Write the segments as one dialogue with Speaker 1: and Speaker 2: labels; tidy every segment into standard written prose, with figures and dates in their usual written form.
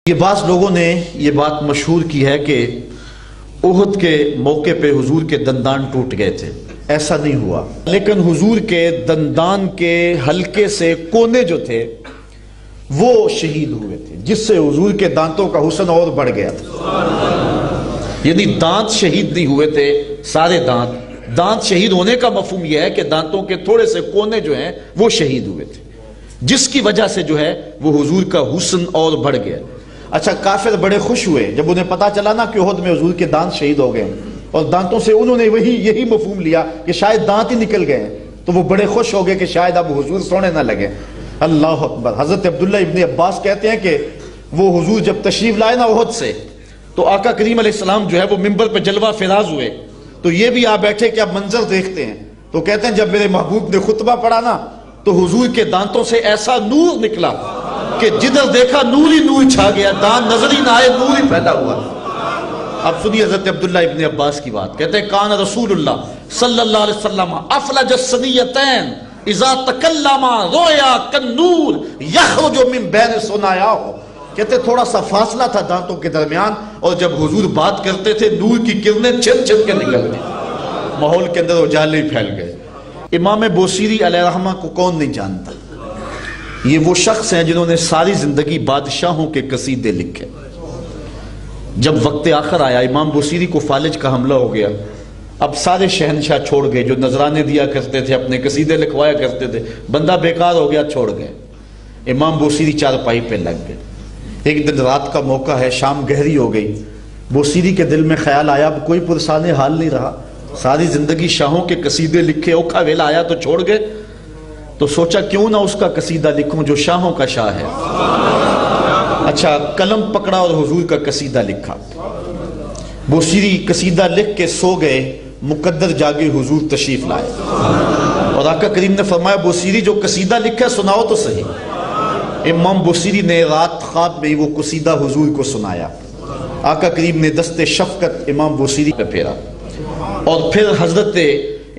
Speaker 1: یہ بعض لوگوں نے یہ بات مشہور کی ہے کہ احد کے موقع پہ حضور کے دندان ٹوٹ گئے تھے. ایسا نہیں ہوا، لیکن حضور کے دندان کے حلقے سے کونے جو تھے وہ شہید ہوئے تھے، جس سے حضور کے دانتوں کا حسن اور بڑھ گیا تھا. یعنی دانت شہید نہیں ہوئے تھے، سارے دانت شہید ہونے کا مفہوم یہ ہے کہ دانتوں کے تھوڑے سے کونے جو ہیں وہ شہید ہوئے تھے، جس کی وجہ سے جو ہے وہ حضور کا حسن اور بڑھ گیا. اچھا، کافر بڑے خوش ہوئے جب انہیں پتا چلا نا کہ احد میں حضور کے دانت شہید ہو گئے، اور دانتوں سے انہوں نے یہی مفہوم لیا کہ شاید دانت ہی نکل گئے، تو وہ بڑے خوش ہو گئے کہ شاید اب حضور سونے نہ لگے. اللہ اکبر. حضرت عبداللہ ابن عباس کہتے ہیں کہ وہ حضور جب تشریف لائے نا احد سے، تو آقا کریم علیہ السلام جو ہے وہ منبر پہ جلوہ فراز ہوئے، تو یہ بھی آ بیٹھے کہ اب منظر دیکھتے ہیں. تو کہتے ہیں جب میرے محبوب نے خطبہ پڑھا نا تو حضور کے دانتوں سے ایسا نور نکلا کہ جدھر دیکھا نور ہی نور چھا گیا، دانت نظر ہی نہ آئے، نور ہی پھیلا ہوا. اب سنیے حضرت عبداللہ ابن عباس کی بات. کہتے ہیں کان رسول اللہ صلی اللہ علیہ وسلم افلج الثنیتین اذا تکلم رویا کالنور یخرج من بین ثنایاہ. کہتے تھوڑا سا فاصلہ تھا دانتوں کے درمیان، اور جب حضور بات کرتے تھے نور کی کرنیں چھن چھن کے نکلتی، ماحول کے اندر اجالے پھیل گئے. امام بوصیری علیہ رحمہ کو کون نہیں جانتا؟ یہ وہ شخص ہیں جنہوں نے ساری زندگی بادشاہوں کے قصیدے لکھے. جب وقت آخر آیا، امام بوصیری کو فالج کا حملہ ہو گیا. اب سارے شہنشاہ چھوڑ گئے، جو نذرانے دیا کرتے تھے، اپنے قصیدے لکھوایا کرتے تھے، بندہ بیکار ہو گیا، چھوڑ گئے. امام بوصیری چارپائی پہ لگ گئے. ایک دن رات کا موقع ہے، شام گہری ہو گئی. بوصیری کے دل میں خیال آیا اب کوئی پرسان حال نہیں رہا، ساری زندگی شاہوں کے قصیدے لکھے، اوکھا ویلا آیا تو چھوڑ گئے. تو سوچا کیوں نہ اس کا قصیدہ لکھوں جو شاہوں کا شاہ ہے. اچھا، قلم پکڑا اور حضور کا قصیدہ لکھا. بوصیری قصیدہ لکھ کے سو گئے، مقدر جاگے حضور تشریف لائے، اور آقا کریم نے فرمایا بوصیری جو قصیدہ لکھا سناؤ تو صحیح. امام بوصیری نے رات خواب میں وہ قصیدہ حضور کو سنایا. آقا کریم نے دست شفقت امام بوصیری پہ پھیرا، اور پھر حضرت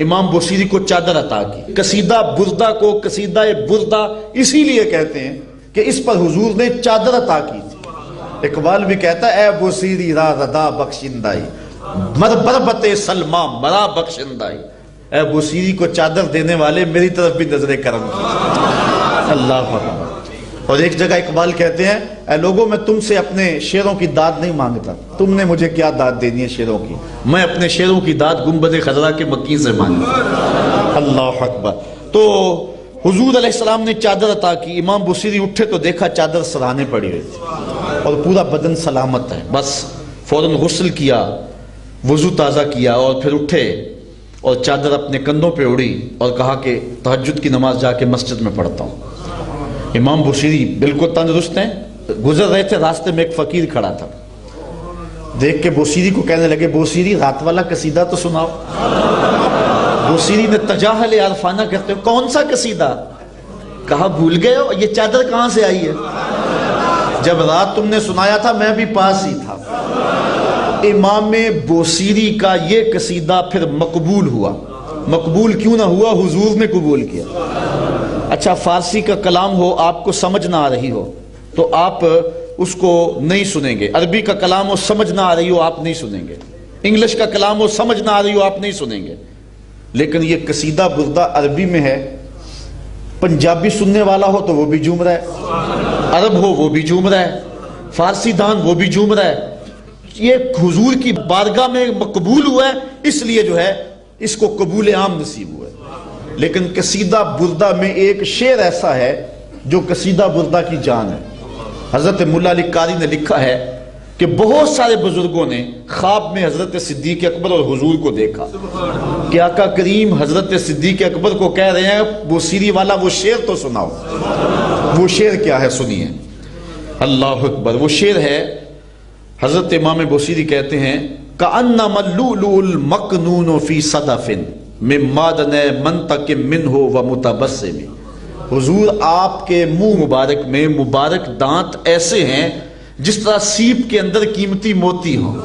Speaker 1: امام بوصیری کو چادر عطا کی. قصیدہ بردہ کو قصیدہ بردہ اسی لیے کہتے ہیں کہ اس پر حضور نے چادر عطا کی تھی. اقبال بھی کہتا ہے اے بوصیری را ردا بخشندائی مر بربت سلما مرا بخشندائی. اے بوصیری کو چادر دینے والے میری طرف بھی نظر کرم کی. اللہ اکبر. اور ایک جگہ اقبال کہتے ہیں اے لوگوں میں تم سے اپنے شعروں کی داد نہیں مانگتا، تم نے مجھے کیا داد دینی ہے شعروں کی، میں اپنے شعروں کی داد گنبد خضرا کے مکی سے مانگتا. اللہ اکبر. تو حضور علیہ السلام نے چادر عطا کی. امام بوصیری اٹھے تو دیکھا چادر سراہنے پڑی ہوئی تھی اور پورا بدن سلامت ہے. بس فوراً غسل کیا، وضو تازہ کیا، اور پھر اٹھے اور چادر اپنے کندھوں پہ اڑی اور کہا کہ تہجد کی نماز جا کے مسجد میں پڑھتا ہوں. امام بوصیری بالکل تندرست ہیں. گزر رہے تھے، راستے میں ایک فقیر کھڑا تھا، دیکھ کے بوصیری کو کہنے لگے بوصیری رات والا قصیدہ تو سناؤ. بوصیری نے تجاہل عارفانہ کرتے ہوئے کون سا قصیدہ؟ کہا بھول گئے ہو، یہ چادر کہاں سے آئی ہے؟ جب رات تم نے سنایا تھا میں بھی پاس ہی تھا. امام بوصیری کا یہ قصیدہ پھر مقبول ہوا. مقبول کیوں نہ ہوا؟ حضور نے قبول کیا. اچھا، فارسی کا کلام ہو آپ کو سمجھ نہ آ رہی ہو تو آپ اس کو نہیں سنیں گے. عربی کا کلام ہو سمجھ نہ آ رہی ہو آپ نہیں سنیں گے. انگلش کا کلام ہو سمجھ نہ آ رہی ہو آپ نہیں سنیں گے. لیکن یہ قصیدہ بردہ عربی میں ہے، پنجابی سننے والا ہو تو وہ بھی جھوم رہا ہے، عرب ہو وہ بھی جھوم رہا ہے، فارسی دان وہ بھی جھوم رہا ہے. یہ حضور کی بارگاہ میں مقبول ہوا ہے، اس لیے جو ہے اس کو قبول عام نصیب ہوا ہے. لیکن قصیدہ بردہ میں ایک شعر ایسا ہے جو قصیدہ بردہ کی جان ہے. حضرت مولا علی قاری نے لکھا ہے کہ بہت سارے بزرگوں نے خواب میں حضرت صدیق اکبر اور حضور کو دیکھا کہ آقا کریم حضرت صدیق اکبر کو کہہ رہے ہیں بوصیری والا وہ شعر تو سناؤ. وہ شعر کیا ہے سنیے. اللہ اکبر. وہ شعر ہے، حضرت امام بوصیری کہتے ہیں کأنما اللؤلؤ المکنون فی صدف من معدن منطق منہ ومتبسم. حضور آپ کے منہ مبارک میں مبارک دانت ایسے ہیں جس طرح سیپ کے اندر قیمتی موتی ہوں.